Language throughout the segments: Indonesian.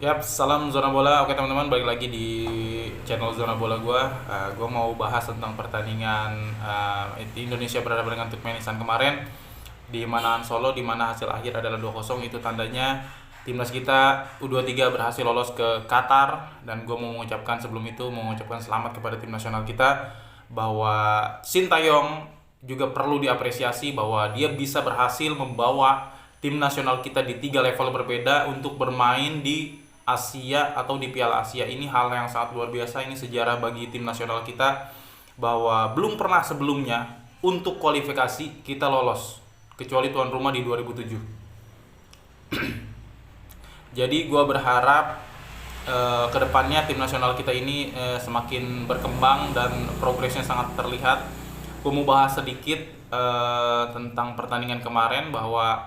Yap, salam zona bola. Oke teman-teman, balik lagi di channel zona bola gua. Gua mau bahas tentang pertandingan Indonesia berhadapan dengan Turkmenistan kemarin di Manahan Solo, di mana hasil akhir adalah 2-0. Itu tandanya timnas kita U23 berhasil lolos ke Qatar, dan gua mau mengucapkan sebelum itu mengucapkan selamat kepada tim nasional kita, bahwa Sintayong juga perlu diapresiasi bahwa dia bisa berhasil membawa tim nasional kita di tiga level berbeda untuk bermain di Asia atau di Piala Asia. Ini hal yang sangat luar biasa, ini sejarah bagi tim nasional kita, bahwa belum pernah sebelumnya untuk kualifikasi kita lolos kecuali tuan rumah di 2007. Jadi gue berharap kedepannya tim nasional kita ini semakin berkembang dan progresnya sangat terlihat. Gue mau bahas sedikit tentang pertandingan kemarin, bahwa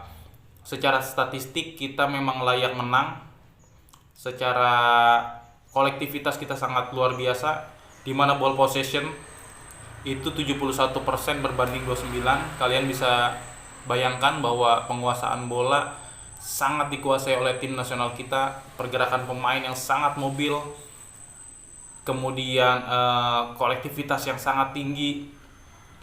secara statistik kita memang layak menang. Secara kolektivitas kita sangat luar biasa, di mana ball possession itu 71% berbanding 29. Kalian bisa bayangkan bahwa penguasaan bola sangat dikuasai oleh tim nasional kita, pergerakan pemain yang sangat mobil, kemudian kolektivitas yang sangat tinggi,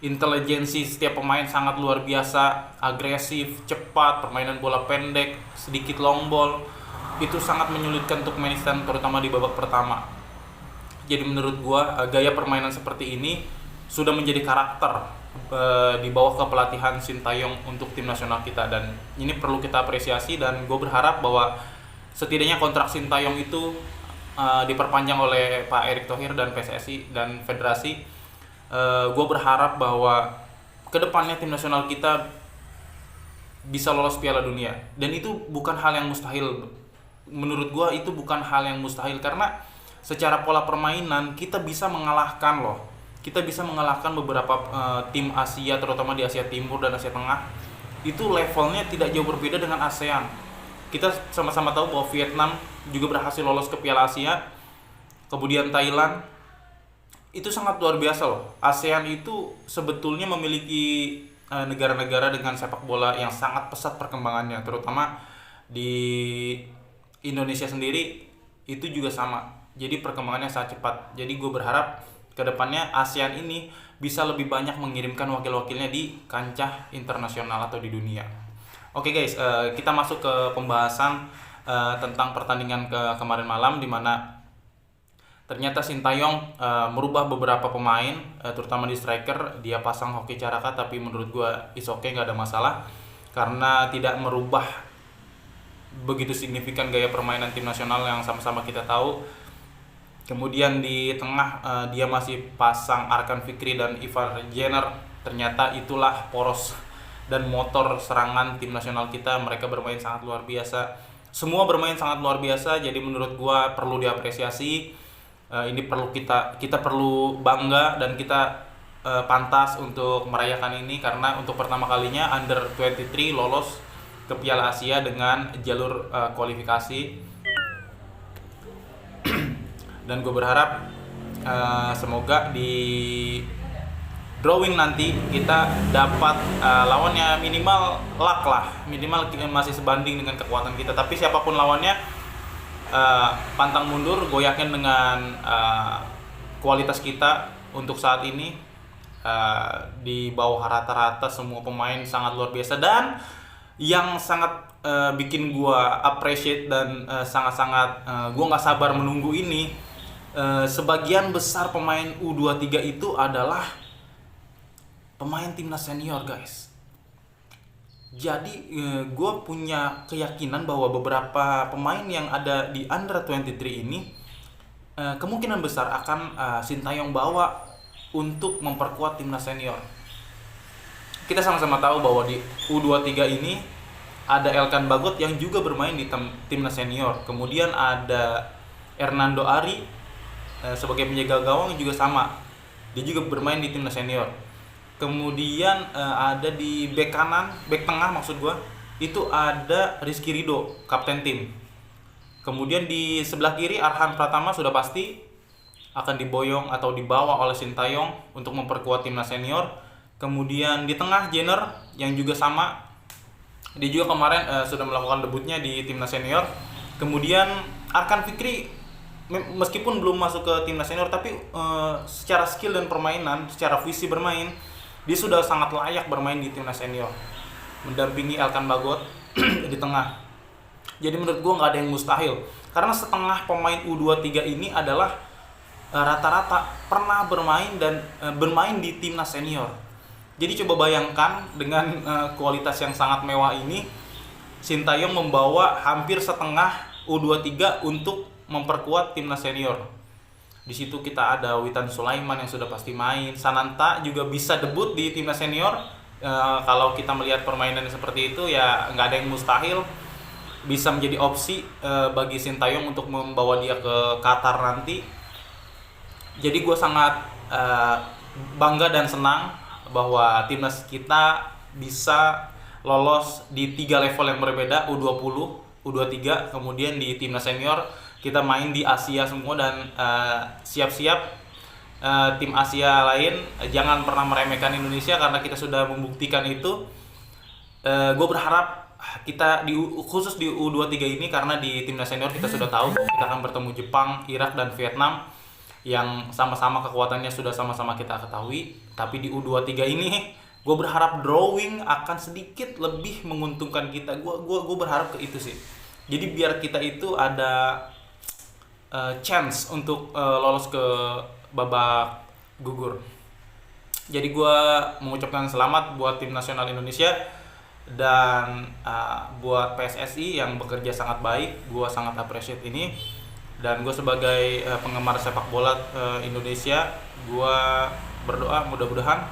intelijensi setiap pemain sangat luar biasa, agresif, cepat, permainan bola pendek, sedikit long ball. Itu sangat menyulitkan Turkmenistan, terutama di babak pertama. Jadi menurut gua gaya permainan seperti ini sudah menjadi karakter di bawah kepelatihan Sintayong untuk tim nasional kita, dan ini perlu kita apresiasi. Dan gue berharap bahwa setidaknya kontrak Sintayong itu diperpanjang oleh Pak Erick Thohir dan PSSI dan Federasi. Gue berharap bahwa kedepannya tim nasional kita bisa lolos Piala Dunia, dan itu bukan hal yang mustahil. Menurut gue itu bukan hal yang mustahil, karena secara pola permainan kita bisa mengalahkan beberapa tim Asia, terutama di Asia Timur dan Asia Tengah. Itu levelnya tidak jauh berbeda dengan ASEAN. Kita sama-sama tahu bahwa Vietnam juga berhasil lolos ke Piala Asia, kemudian Thailand. Itu sangat luar biasa loh. ASEAN itu sebetulnya memiliki negara-negara dengan sepak bola yang sangat pesat perkembangannya, terutama di Indonesia sendiri itu juga sama. Jadi perkembangannya sangat cepat. Jadi gue berharap kedepannya ASEAN ini bisa lebih banyak mengirimkan wakil-wakilnya di kancah internasional atau di dunia. Oke guys, kita masuk ke pembahasan tentang pertandingan kemarin malam, di mana ternyata Sintayong merubah beberapa pemain, terutama di striker. Dia pasang Hoki Caraka, tapi menurut gue is okay, nggak ada masalah, karena tidak merubah begitu signifikan gaya permainan tim nasional yang sama-sama kita tahu. Kemudian di tengah dia masih pasang Arkan Fikri dan Ivar Jenner. Ternyata itulah poros dan motor serangan tim nasional kita. Mereka bermain sangat luar biasa. Semua bermain sangat luar biasa. Jadi menurut gua perlu diapresiasi. Ini perlu kita perlu bangga, dan kita pantas untuk merayakan ini, karena untuk pertama kalinya Under 23 lolos ke Piala Asia dengan jalur kualifikasi. Dan gue berharap semoga di drawing nanti kita dapat lawannya minimal luck lah, minimal masih sebanding dengan kekuatan kita. Tapi siapapun lawannya, pantang mundur. Gue yakin dengan kualitas kita untuk saat ini di bawah rata-rata, semua pemain sangat luar biasa. Dan yang sangat bikin gue appreciate dan sangat-sangat gue nggak sabar menunggu ini, sebagian besar pemain U23 itu adalah pemain timnas senior guys. Jadi gue punya keyakinan bahwa beberapa pemain yang ada di Under 23 ini kemungkinan besar akan Sintayong bawa untuk memperkuat timnas senior. Kita sama-sama tahu bahwa di U23 ini ada Elkan Bagot yang juga bermain di timnas senior. Kemudian ada Hernando Ari sebagai penjaga gawang juga sama. Dia juga bermain di timnas senior. Kemudian ada di bek kanan, bek tengah maksud gua, itu ada Rizky Ridho, kapten tim. Kemudian di sebelah kiri Arhan Pratama sudah pasti akan diboyong atau dibawa oleh Sintayong untuk memperkuat timnas senior. Kemudian di tengah Jenner yang juga sama, dia juga kemarin sudah melakukan debutnya di timnas senior. Kemudian Arkan Fikri meskipun belum masuk ke timnas senior, tapi secara skill dan permainan, secara visi bermain, dia sudah sangat layak bermain di timnas senior, mendampingi Elkan Bagot di tengah. Jadi menurut gue nggak ada yang mustahil, karena setengah pemain U23 ini adalah rata-rata pernah bermain dan bermain di timnas senior. Jadi coba bayangkan dengan kualitas yang sangat mewah ini, Sintayong membawa hampir setengah U23 untuk memperkuat timnas senior. Di situ kita ada Witan Sulaiman yang sudah pasti main, Sananta juga bisa debut di timnas senior. Kalau kita melihat permainannya seperti itu, ya nggak ada yang mustahil, bisa menjadi opsi bagi Sintayong untuk membawa dia ke Qatar nanti. Jadi gue sangat bangga dan senang bahwa timnas kita bisa lolos di 3 level yang berbeda, U20, U23, kemudian di timnas senior kita main di Asia semua. Dan siap-siap tim Asia lain, jangan pernah meremehkan Indonesia karena kita sudah membuktikan itu. Gue berharap kita khusus di U23 ini, karena di timnas senior kita sudah tahu bahwa kita akan bertemu Jepang, Irak, dan Vietnam yang sama-sama kekuatannya sudah sama-sama kita ketahui. Tapi di U23 ini gue berharap drawing akan sedikit lebih menguntungkan kita. Gue berharap ke itu sih. Jadi biar kita itu ada chance untuk lolos ke babak gugur. Jadi gue mengucapkan selamat buat tim nasional Indonesia dan buat PSSI yang bekerja sangat baik. Gue sangat appreciate ini. Dan gue sebagai penggemar sepak bola Indonesia, gue berdoa mudah-mudahan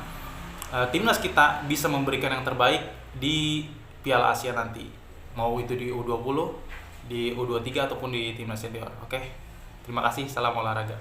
timnas kita bisa memberikan yang terbaik di Piala Asia nanti, mau itu di U20, di U23 ataupun di timnas senior. Oke, terima kasih, salam olahraga.